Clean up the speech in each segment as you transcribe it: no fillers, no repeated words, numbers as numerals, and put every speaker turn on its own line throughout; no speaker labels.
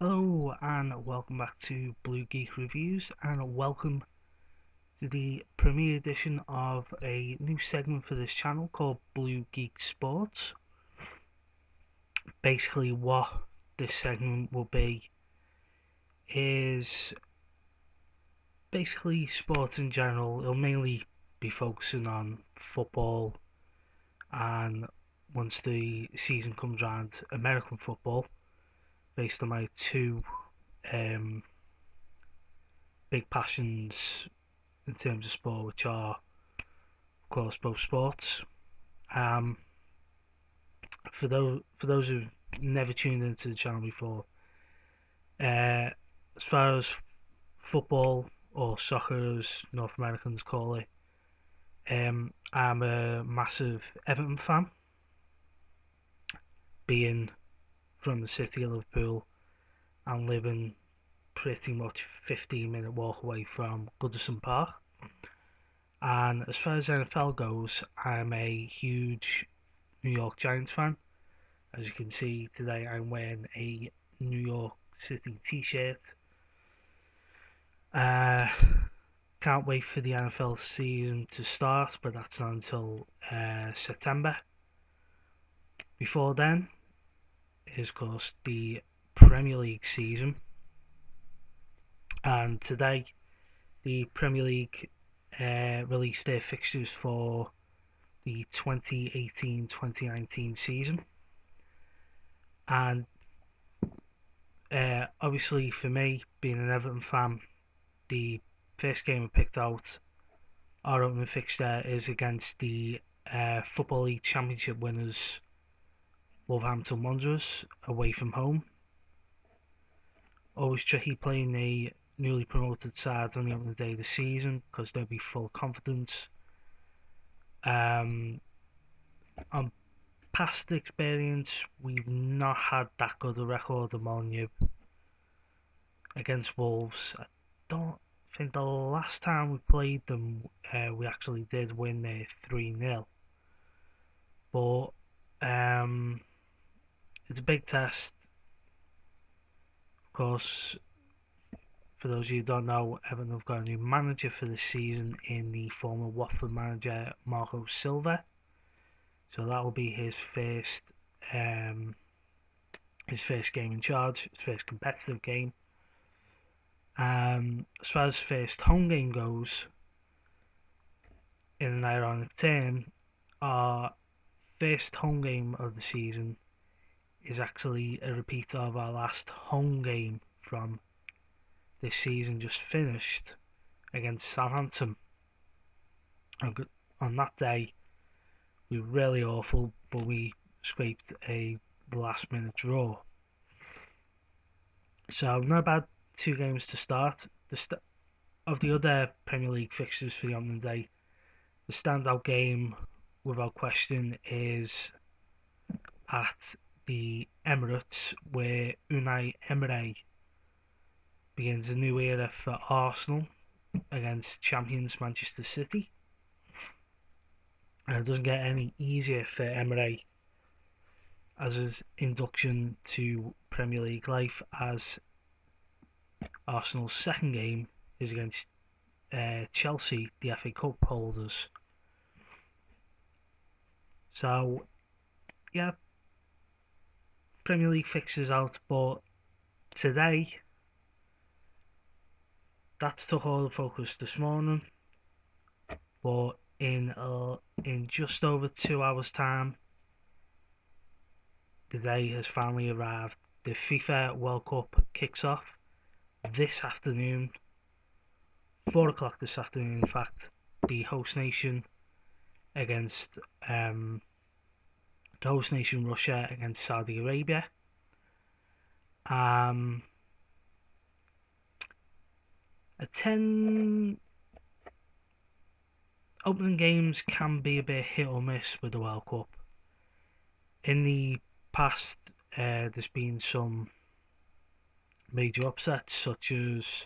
Hello and welcome back to Blue Geek Reviews, and welcome to the premiere edition of a new segment for this channel called Blue Geek Sports. Basically what this segment will be is basically sports in general. It'll mainly be focusing on football, and once the season comes around, American football, based on my two um, big passions in terms of sport, which are, of course, both sports. Um, for those who've never tuned into the channel before, as far as football, or soccer as North Americans call it, I'm a massive Everton fan, being from the city of Liverpool and living pretty much 15-minute walk away from Goodison Park. And as far as NFL goes, I'm a huge New York Giants fan. As you can see today, I'm wearing a New York City t-shirt. Can't wait for the NFL season to start, but that's not until September. Before then is, of course, the Premier League season. And today, the Premier League released their fixtures for the 2018-2019 season. And obviously for me, being an Everton fan, the first game I picked out, our opening fixture, is against the Football League Championship winners, Wolverhampton Wanderers, away from home. Always tricky playing a newly promoted side on the opening day of the season because they'll be full of confidence. On past experience, we've not had that good a record among you against Wolves. I don't think the last time we played them, we actually did win 3-0. But it's a big test. Of course, for those of you who don't know, Everton have got a new manager for this season in the former Watford manager Marco Silva. So that will be his first game in charge, his first competitive game. As far as first home game goes, in an ironic turn, our first home game of the season is actually a repeat of our last home game from this season just finished against Southampton. On that day, we were really awful, but we scraped a last minute draw. So not about 2 games to start. Of the other Premier League fixtures for the opening day, the standout game, without question, is at the Emirates, where Unai Emery begins a new era for Arsenal against champions Manchester City. And it doesn't get any easier for Emery as his induction to Premier League life, as Arsenal's second game is against Chelsea, the FA Cup holders. So, yeah, Premier League fixtures out, but today, that's took all the focus this morning. But in just over 2 hours' time, the day has finally arrived. The FIFA World Cup kicks off this afternoon, 4 o'clock this afternoon. In fact, the host nation against Russia against Saudi Arabia. Opening games can be a bit hit or miss with the World Cup. In the past, there's been some major upsets, such as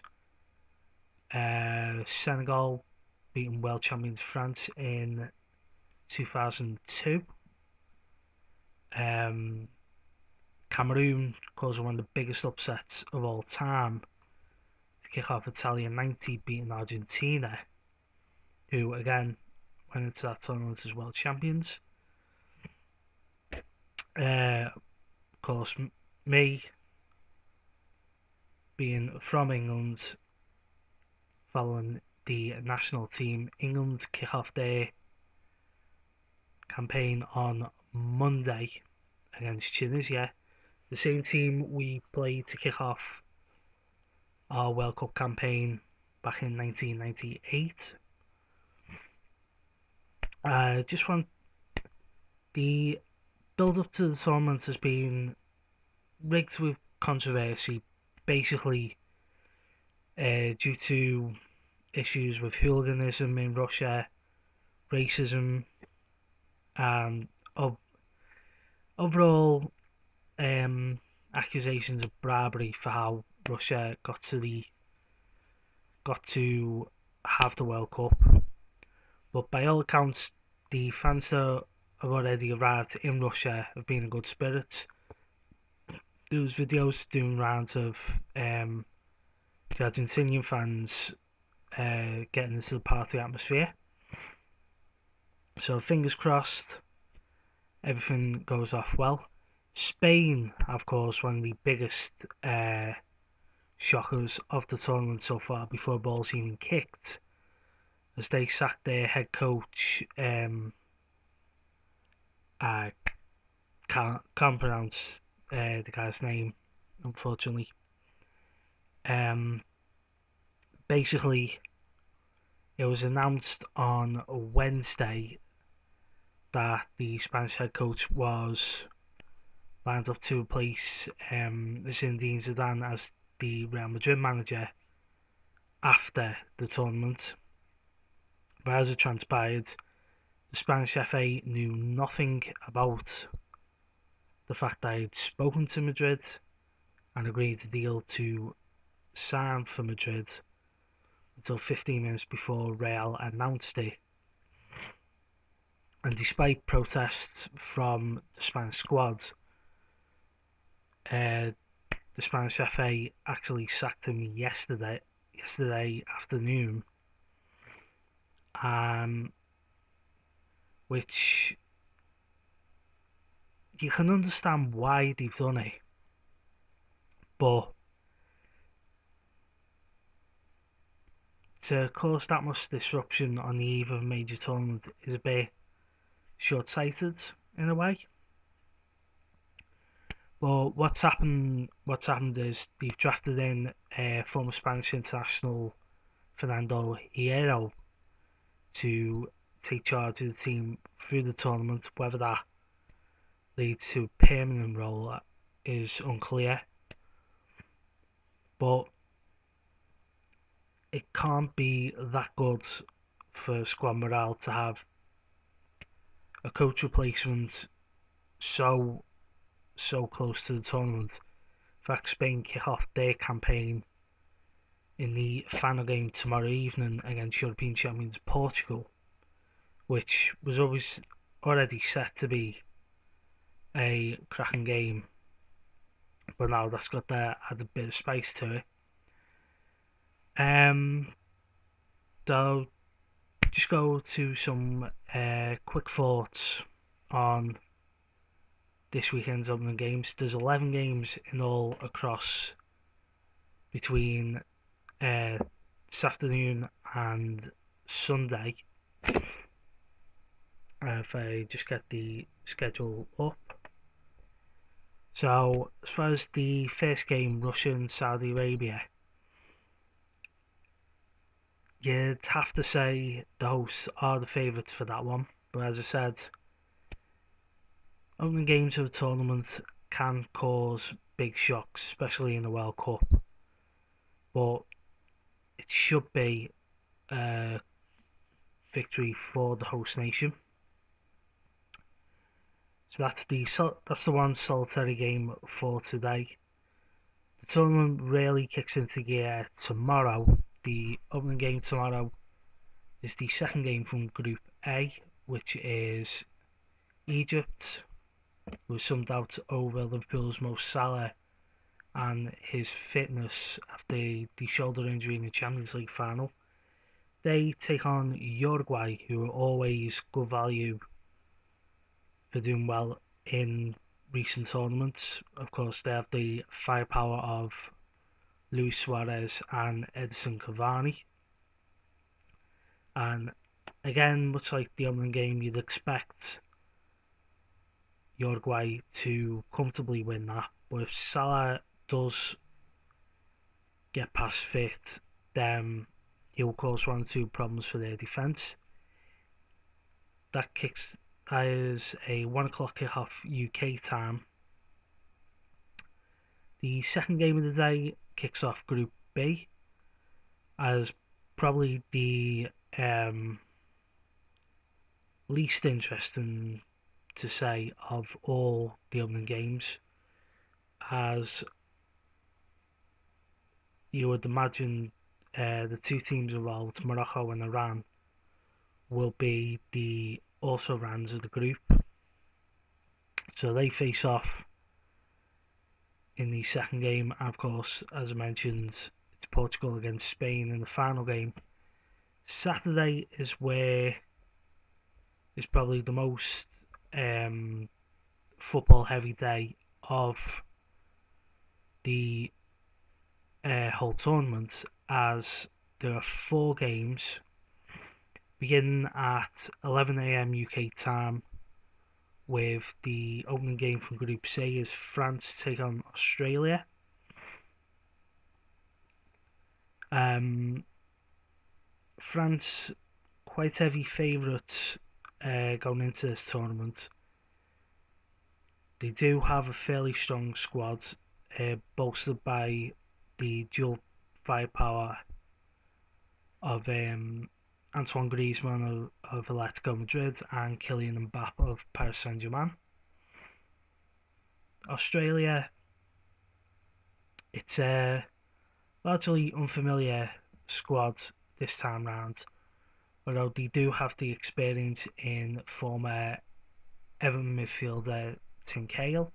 Senegal beating world champions France in 2002. Cameroon causing one of the biggest upsets of all time to kick off Italian 90, beating Argentina, who again went into that tournament as world champions. Of course, me being from England, following the national team, England kick off their campaign on Monday against Tunisia, the same team we played to kick off our World Cup campaign back in 1998. Just want the build up to the tournament has been rigged with controversy, basically due to issues with hooliganism in Russia, racism, and overall accusations of bribery for how Russia got to have the World Cup. But by all accounts, the fans that have already arrived in Russia have been in good spirits. There was videos doing rounds of the Argentinian fans getting into the party atmosphere. So fingers crossed, everything goes off well. Spain, of course, one of the biggest shockers of the tournament so far before the ball's even kicked, as they sacked their head coach. I can't pronounce the guy's name, unfortunately. Basically, it was announced on Wednesday that the Spanish head coach was lined up to replace Zinedine Zidane as the Real Madrid manager after the tournament. But as it transpired, the Spanish FA knew nothing about the fact that he'd spoken to Madrid and agreed to deal to sign for Madrid until 15 minutes before Real announced it. And despite protests from the Spanish squad, the Spanish FA actually sacked him yesterday afternoon, which you can understand why they've done it, but to cause that much disruption on the eve of a major tournament is a bit short-sighted in a way. But what's happened is they've drafted in former Spanish international Fernando Hierro to take charge of the team through the tournament. Whether that leads to a permanent role is unclear, but it can't be that good for squad morale to have a coach replacement so close to the tournament. In fact, Spain kick off their campaign in the final game tomorrow evening against European champions Portugal, which was already set to be a cracking game, but now that's got that added bit of spice to it. So just go to some quick thoughts on this weekend's opening games. There's 11 games in all across between this afternoon and Sunday. If I just get the schedule up. So as far as the first game, Russia and Saudi Arabia, you'd have to say the hosts are the favourites for that one. But as I said, opening games of a tournament can cause big shocks, especially in the World Cup. But it should be a victory for the host nation. So that's the one solitary game for today. The tournament really kicks into gear tomorrow. The opening game tomorrow is the second game from Group A, which is Egypt, with some doubt over Liverpool's Mo Salah and his fitness after the shoulder injury in the Champions League final. They take on Uruguay, who are always good value for doing well in recent tournaments. Of course, they have the firepower of Luis Suarez and Edison Cavani. And again, much like the opening game, you'd expect Uruguay to comfortably win that. But if Salah does get past fit, then he'll cause 1 or 2 problems for their defence. That is a 1 o'clock kickoff UK time. The second game of the day kicks off Group B as probably the least interesting to say of all the opening games, as you would imagine the 2 teams involved, Morocco and Iran, will be the also-rans of the group. So they face off in the second game, and of course, as I mentioned, it's Portugal against Spain in the final game. Saturday is where is probably the most football heavy day of the whole tournament, as there are 4 games beginning at 11 a.m. UK time, with the opening game from Group C is France take on Australia. France, quite heavy favourites going into this tournament. They do have a fairly strong squad, bolstered by the dual firepower of Antoine Griezmann of Atletico Madrid and Kylian Mbappe of Paris Saint-Germain. Australia, it's a largely unfamiliar squad this time round, although they do have the experience in former Everton midfielder Tim Cahill,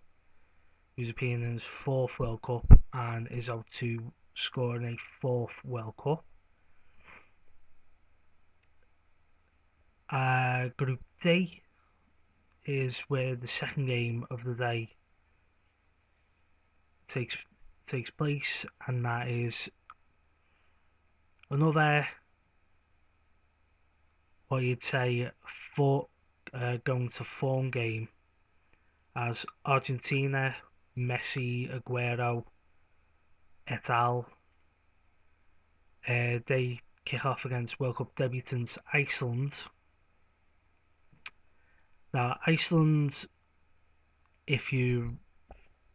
who's appearing in his 4th World Cup and is out to score in a 4th World Cup. Group D is where the second game of the day takes place, and that is another, what you'd say, going to form game, as Argentina, Messi, Aguero, et al. They kick off against World Cup debutants Iceland. Now, Iceland, if you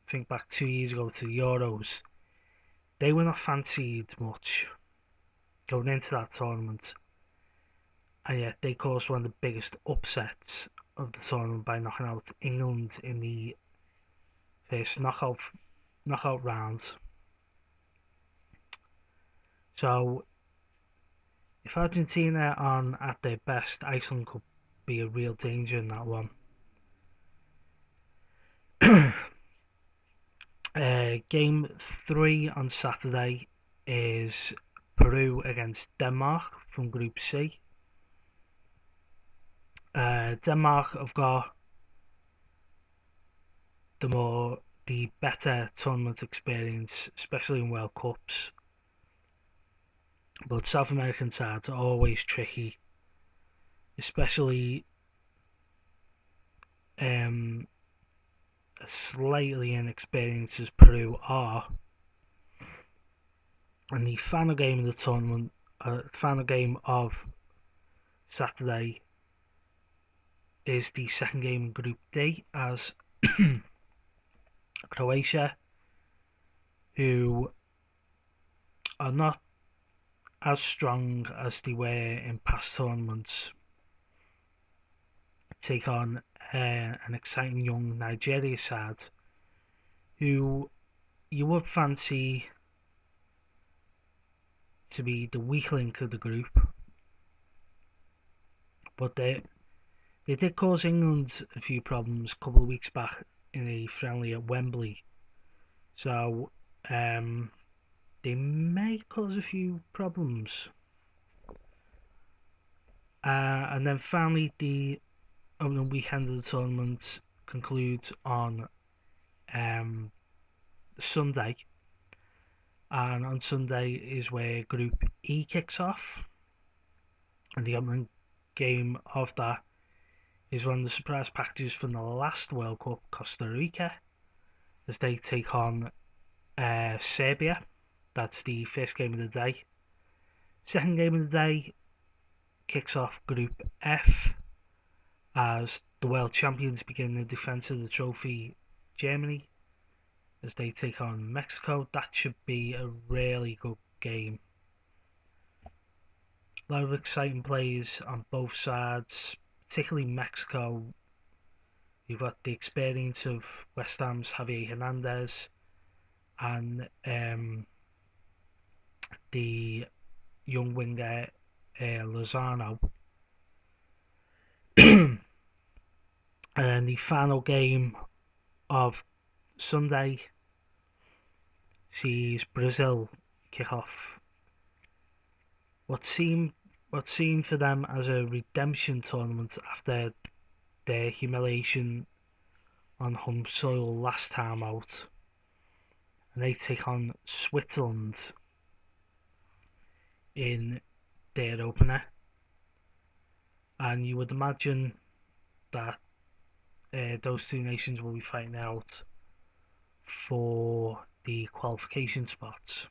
think back 2 years ago to the Euros, they were not fancied much going into that tournament, and yet they caused one of the biggest upsets of the tournament by knocking out England in the first knockout rounds. So if Argentina aren't at their best, Iceland could be a real danger in that one. Game 3 on Saturday is Peru against Denmark from Group C. Denmark have got the better tournament experience, especially in World Cups. But South American sides are always tricky, especially slightly inexperienced as Peru are. And the final game of the tournament, final game of Saturday, is the second game in Group D, as Croatia, who are not as strong as they were in past tournaments, take on an exciting young Nigeria side, who you would fancy to be the weak link of the group, but They did cause England a few problems a couple of weeks back in a friendly at Wembley, so they may cause a few problems. And then finally, the opening weekend of the tournament concludes on Sunday, and on Sunday is where Group E kicks off, and the opening game of that is one of the surprise packages from the last World Cup, Costa Rica, as they take on Serbia. That's the first game of the day. Second game of the day kicks off Group F as the world champions begin the defence of the trophy, Germany, as they take on Mexico. That should be a really good game. A lot of exciting plays on both sides, particularly Mexico. You've got the experience of West Ham's Javier Hernandez and the young winger Lozano. And the final game of Sunday sees Brazil kick off what seemed for them as a redemption tournament after their humiliation on home soil last time out, and they take on Switzerland in their opener. And you would imagine that those two nations will be fighting out for the qualification spots.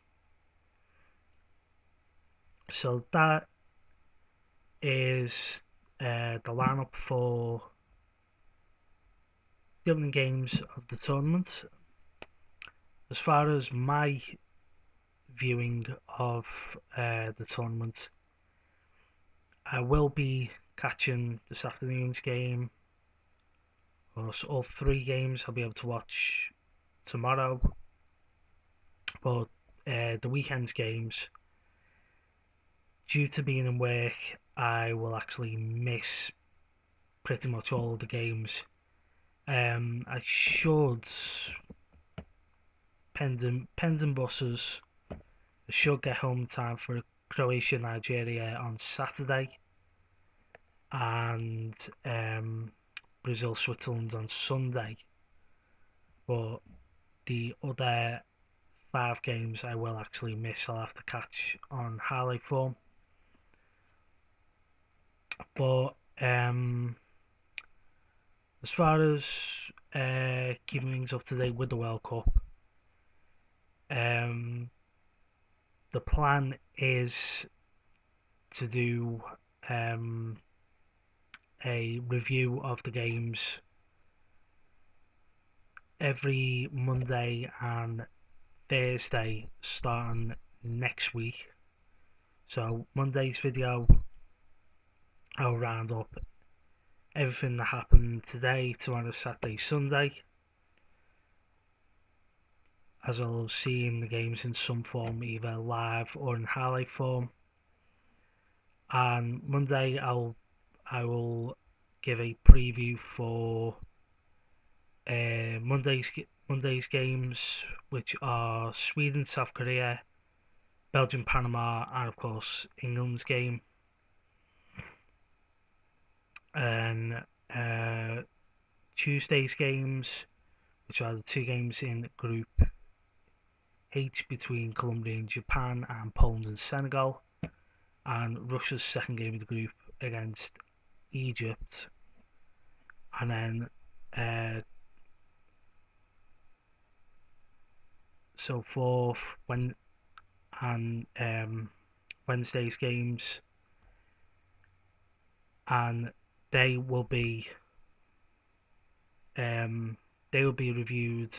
So that is the lineup for the opening games of the tournament. As far as my viewing of the tournament, I will be catching this afternoon's game, or all three games I'll be able to watch tomorrow, but the weekend's games, due to being in work, I will actually miss pretty much all of the games. I should, pens and buses, I should get home in time for Croatia Nigeria on Saturday, and Brazil Switzerland on Sunday. But the other 5 games I will actually miss. I'll have to catch on highlight form. But as far as keeping things up to date with the World Cup, the plan is to do a review of the games every Monday and Thursday starting next week. So Monday's video, I'll round up everything that happened today, tomorrow, Saturday, Sunday, as I'll see in the games in some form, either live or in highlight form. And Monday I will give a preview for Monday's games, which are Sweden, South Korea, Belgium, Panama, and of course England's game. And Tuesday's games, which are the 2 games in Group H between Colombia and Japan, and Poland and Senegal, and Russia's second game of the group against Egypt. And then so forth Wednesday's games, and they will be reviewed.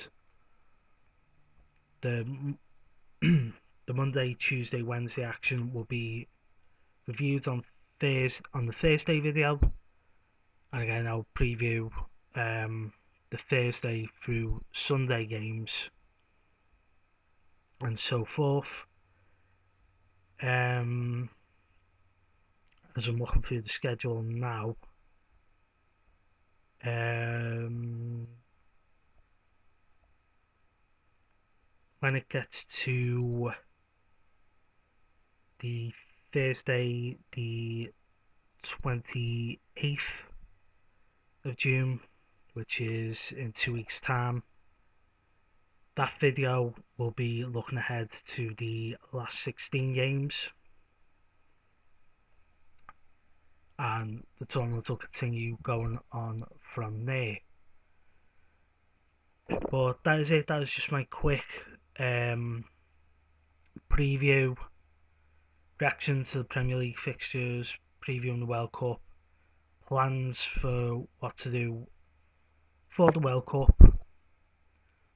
The the Monday, Tuesday, Wednesday action will be reviewed on the Thursday video, and again I'll preview the Thursday through Sunday games and so forth. As I'm looking through the schedule now, When it gets to the Thursday, the 28th of June, which is in 2 weeks' time, that video will be looking ahead to the last 16 games, and the tournament will continue going on from there. But that is it. That is just my quick preview, reaction to the Premier League fixtures, previewing the World Cup, plans for what to do for the World Cup.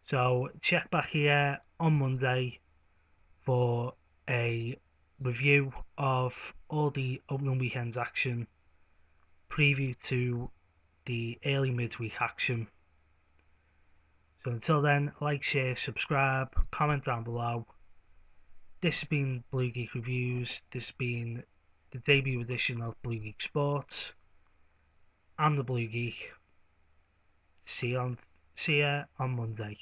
So check back here on Monday for a review of all the opening weekend's action, preview to the early midweek action. So until then, like, share, subscribe, comment down below. This has been Blue Geek Reviews. This has been the debut edition of Blue Geek Sports. I'm the Blue Geek. See you on Monday.